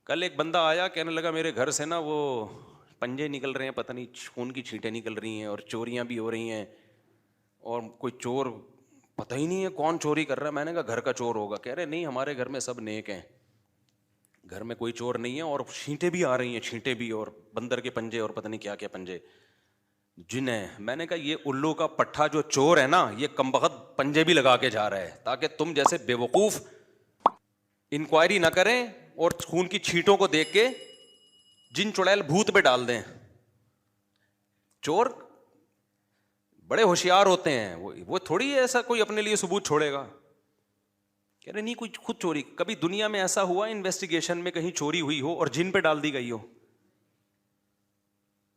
کل ایک بندہ آیا کہنے لگا میرے گھر سے نا وہ پنجے نکل رہے ہیں، پتہ نہیں خون کی چھینٹیں نکل رہی ہیں اور چوریاں بھی ہو رہی ہیں، اور کوئی چور پتہ ہی نہیں ہے کون چوری کر رہا ہے۔ میں نے کہا گھر کا چور ہوگا۔ کہہ رہے نہیں، ہمارے گھر میں سب نیک ہیں، گھر میں کوئی چور نہیں ہے، اور چھینٹیں بھی آ رہی ہیں، چھینٹیں بھی، اور بندر کے پنجے اور پتہ نہیں کیا کیا پنجے، جن ہے۔ میں نے کہا یہ الو کا پٹھا جو چور ہے نا، یہ کمبخت پنجے بھی لگا کے جا رہا ہے تاکہ تم جیسے بے وقوف انکوائری نہ کریں اور خون کی چھینٹوں کو دیکھ کے جن چڑیل بھوت پہ ڈال دیں۔ چور بڑے ہوشیار ہوتے ہیں، وہ تھوڑی ایسا کوئی اپنے لیے ثبوت چھوڑے گا۔ کہہ رہے نہیں، کوئی خود چوری، کبھی دنیا میں ایسا ہوا انویسٹیگیشن میں کہیں چوری ہوئی ہو اور جن پہ ڈال دی گئی ہو؟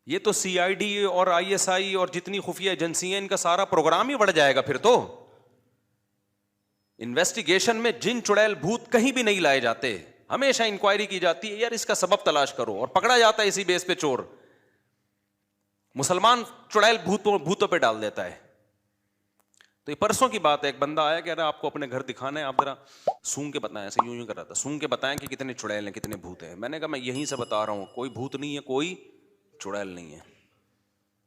یہ تو سی آئی ڈی اور آئی ایس آئی اور جتنی خفیہ ایجنسی ہیں، ان کا سارا پروگرام ہی بڑھ جائے گا پھر تو۔ انویسٹیگیشن میں جن چڑیل بھوت کہیں بھی نہیں لائے جاتے، ہمیشہ انکوائری کی جاتی ہے، یار اس کا سبب تلاش کرو، اور پکڑا جاتا ہے اسی بیس پہ چور۔ مسلمان چڑیل بھوتوں پہ ڈال دیتا ہے۔ تو یہ پرسوں کی بات ہے، ایک بندہ آیا کہہ رہا آپ کو اپنے گھر دکھانا ہے، آپ ذرا سونگ کے بتائیں، ایسے یوں کر رہا تھا، سونگ کے بتائیں کہ کتنے چڑیل ہیں، کتنے بھوت ہیں۔ میں نے کہا میں یہیں سے بتا رہا ہوں، کوئی بھوت نہیں ہے، کوئی چڑیل نہیں ہے۔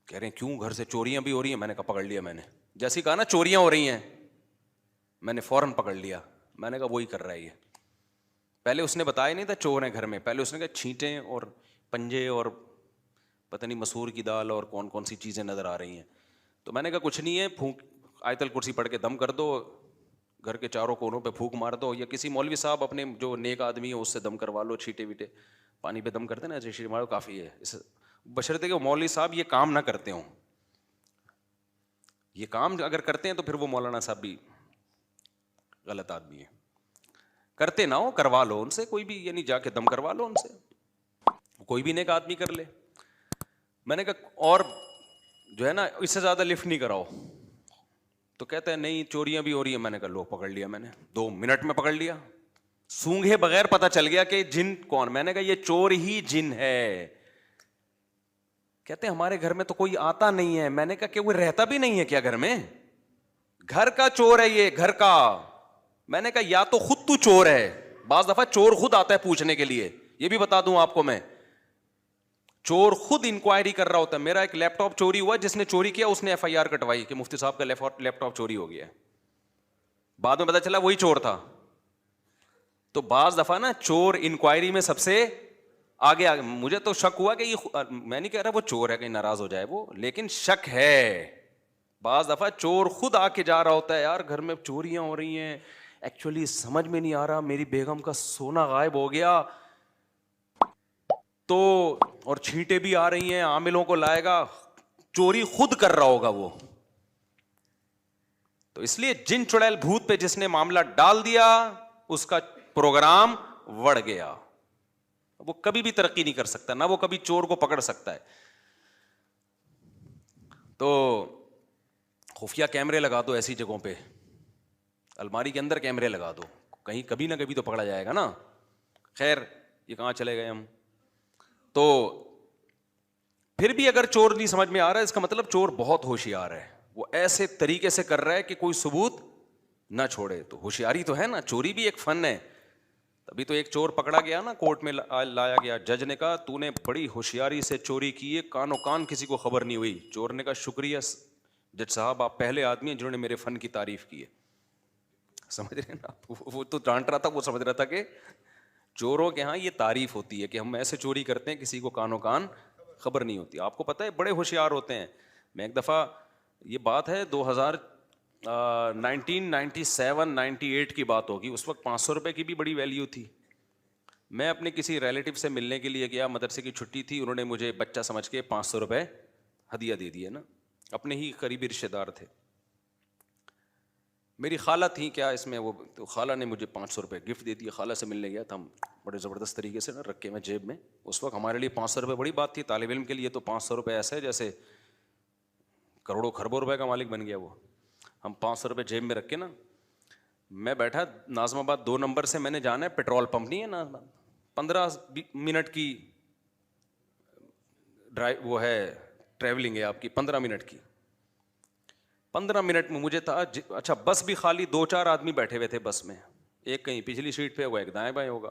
کہہ رہے ہیں کیوں، گھر سے چوریاں بھی ہو رہی ہیں؟ میں نے کہا پکڑ لیا میں نے، جیسے کہا نا چوریاں ہو رہی ہیں، میں نے فوراً پکڑ لیا۔ میں نے کہا وہی کر رہا ہے یہ۔ پہلے اس نے بتایا نہیں تھا چور ہیں گھر میں، پہلے اس نے کہا چھینٹیں اور پنجے اور پتہ نہیں مسور کی دال اور کون کون سی چیزیں نظر آ رہی ہیں۔ تو میں نے کہا کچھ نہیں ہے، پھونک آیت الکرسی پڑھ کے دم کر دو، گھر کے چاروں کونوں پہ پھونک مار دو، یا کسی مولوی صاحب اپنے جو نیک آدمی ہے اس سے دم کروا لو، چھینٹے ویٹے پانی پہ دم کرتے نا، ایسے چھینٹے مارو، کافی ہے، بشرطے کہ وہ مولوی صاحب یہ کام نہ کرتے ہوں۔ یہ کام اگر کرتے ہیں تو پھر وہ مولانا صاحب بھی غلط آدمی ہے۔ کرتے نہ ہو، کروا لو ان سے، کوئی بھی، یعنی جا کے دم کروا لو ان سے، کوئی بھی نیک آدمی کر لے۔ میں نے کہا اور جو ہے نا اس سے زیادہ لفٹ نہیں کراؤ۔ تو کہتا ہے نہیں چوریاں بھی ہو رہی ہیں۔ میں نے کہا لو پکڑ لیا میں نے، 2 منٹ میں پکڑ لیا، سونگھے بغیر پتہ چل گیا کہ جن کون۔ میں نے کہا یہ چور ہی جن ہے۔ کہتے ہیں ہمارے گھر میں تو کوئی آتا نہیں ہے۔ میں نے کہا کہ وہ رہتا بھی نہیں ہے کیا گھر میں؟ گھر کا چور ہے یہ، گھر کا۔ میں نے کہا یا تو خود تو چور ہے، بعض دفعہ چور خود آتا ہے پوچھنے کے لیے، یہ بھی بتا دوں آپ کو میں، چور خود انکوائری کر رہا ہوتا ہے۔ میرا ایک لیپ ٹاپ چوری ہوا، جس نے چوری کیا اس نے ایف آئی آر کٹوائی کہ مفتی صاحب کا لیپ ٹاپ چوری ہو گیا ہے، بعد میں پتا چلا وہی چور تھا۔ تو بعض دفعہ نا چور انکوائری میں سب سے آگے مجھے تو شک ہوا کہ یہ، میں نہیں کہہ رہا وہ چور ہے کہیں ناراض ہو جائے وہ، لیکن شک ہے۔ بعض دفعہ چور خود آ کے جا رہا ہوتا ہے، یار گھر میں چوریاں ہو رہی ہیں، ایکچولی سمجھ میں نہیں آ رہا، میری بیگم کا سونا غائب ہو گیا تو، اور چھینٹیں بھی آ رہی ہیں، عاملوں کو لائے گا، چوری خود کر رہا ہوگا وہ۔ تو اس لیے جن چڑیل بھوت پہ جس نے معاملہ ڈال دیا اس کا پروگرام وڑ گیا، وہ کبھی بھی ترقی نہیں کر سکتا، نہ وہ کبھی چور کو پکڑ سکتا ہے۔ تو خفیہ کیمرے لگا دو ایسی جگہوں پہ، الماری کے اندر کیمرے لگا دو، کہیں کبھی نہ کبھی تو پکڑا جائے گا نا۔ خیر یہ کہاں چلے گئے ہم۔ تو پھر بھی اگر چور نہیں سمجھ میں آ رہا ہے، اس کا مطلب چور بہت ہوشیار ہے، وہ ایسے طریقے سے کر رہا ہے کہ کوئی ثبوت نہ چھوڑے۔ تو ہوشیاری تو ہے نا، چوری بھی ایک فن ہے۔ ابھی تو ایک چور پکڑا گیا نا، کورٹ میں لایا گیا، جج نے کہا تو نے بڑی ہوشیاری سے چوری کی ہے، کانوں کان کسی کو خبر نہیں ہوئی۔ چور نے کہا شکریہ جج صاحب، آپ پہلے آدمی ہیں جنہوں نے میرے فن کی تعریف کی ہے۔ سمجھ رہے ہیں نا، وہ تو ڈانٹ رہا تھا، وہ سمجھ رہا تھا کہ چوروں کے ہاں یہ تعریف ہوتی ہے کہ ہم ایسے چوری کرتے ہیں کسی کو کانوں کان خبر نہیں ہوتی۔ آپ کو پتہ ہے بڑے ہوشیار ہوتے ہیں۔ میں ایک دفعہ، یہ بات ہے 1997-98 کی بات ہوگی، اس وقت 500 روپے کی بھی بڑی ویلیو تھی۔ میں اپنے کسی ریلیٹیو سے ملنے کے لیے گیا، مدرسے کی چھٹی تھی، انہوں نے مجھے بچہ سمجھ کے 500 روپے ہدیہ دے دیے نا، اپنے ہی قریبی رشتے دار تھے، میری خالہ تھیں کیا اس میں، وہ تو خالہ نے مجھے 500 روپے گفٹ دے دیے۔ خالہ سے ملنے گیا تھا، ہم بڑے زبردست طریقے سے نا رکھے میں جیب میں، اس وقت ہمارے لیے 500 روپے بڑی بات تھی، طالب علم کے لیے تو 500 روپے ایسا ہے جیسے کروڑوں خربوں روپے کا مالک بن گیا وہ۔ ہم 500 روپے جیب میں رکھ کے نا، میں بیٹھا ناظم آباد 2 نمبر سے، میں نے جانا ہے پیٹرول پمپ نہیں ہے ناظم آباد، 15 منٹ کی ڈرائیو وہ ہے، ٹریولنگ ہے آپ کی 15 منٹ کی۔ 15 منٹ میں مجھے تھا اچھا بس بھی خالی، 2-4 آدمی بیٹھے ہوئے تھے بس میں، ایک کہیں پچھلی سیٹ پہ ہوگا، ایک دائیں بائیں ہوگا۔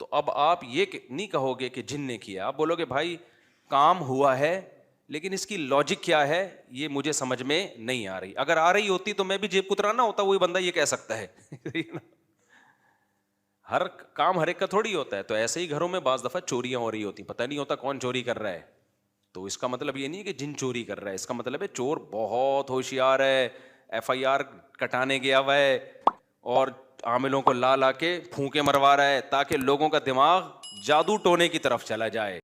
تو اب آپ یہ نہیں کہو گے کہ جن نے کیا, آپ بولو گے بھائی کام ہوا ہے لیکن اس کی لاجک کیا ہے یہ مجھے سمجھ میں نہیں آ رہی. اگر آ رہی ہوتی تو میں بھی جیب کترانا ہوتا, وہی بندہ یہ کہہ سکتا ہے. ہر کام ہر ایک کا تھوڑی ہوتا ہے. تو ایسے ہی گھروں میں بعض دفعہ چوریاں ہو رہی ہوتی, پتہ نہیں ہوتا کون چوری کر رہا ہے. تو اس کا مطلب یہ نہیں کہ جن چوری کر رہا ہے, اس کا مطلب ہے چور بہت ہوشیار ہے, FIR کٹانے گیا ہوا ہے اور عاملوں کو لا کے پھونکے مروا رہا ہے تاکہ لوگوں کا دماغ جادو ٹونے کی طرف چلا جائے.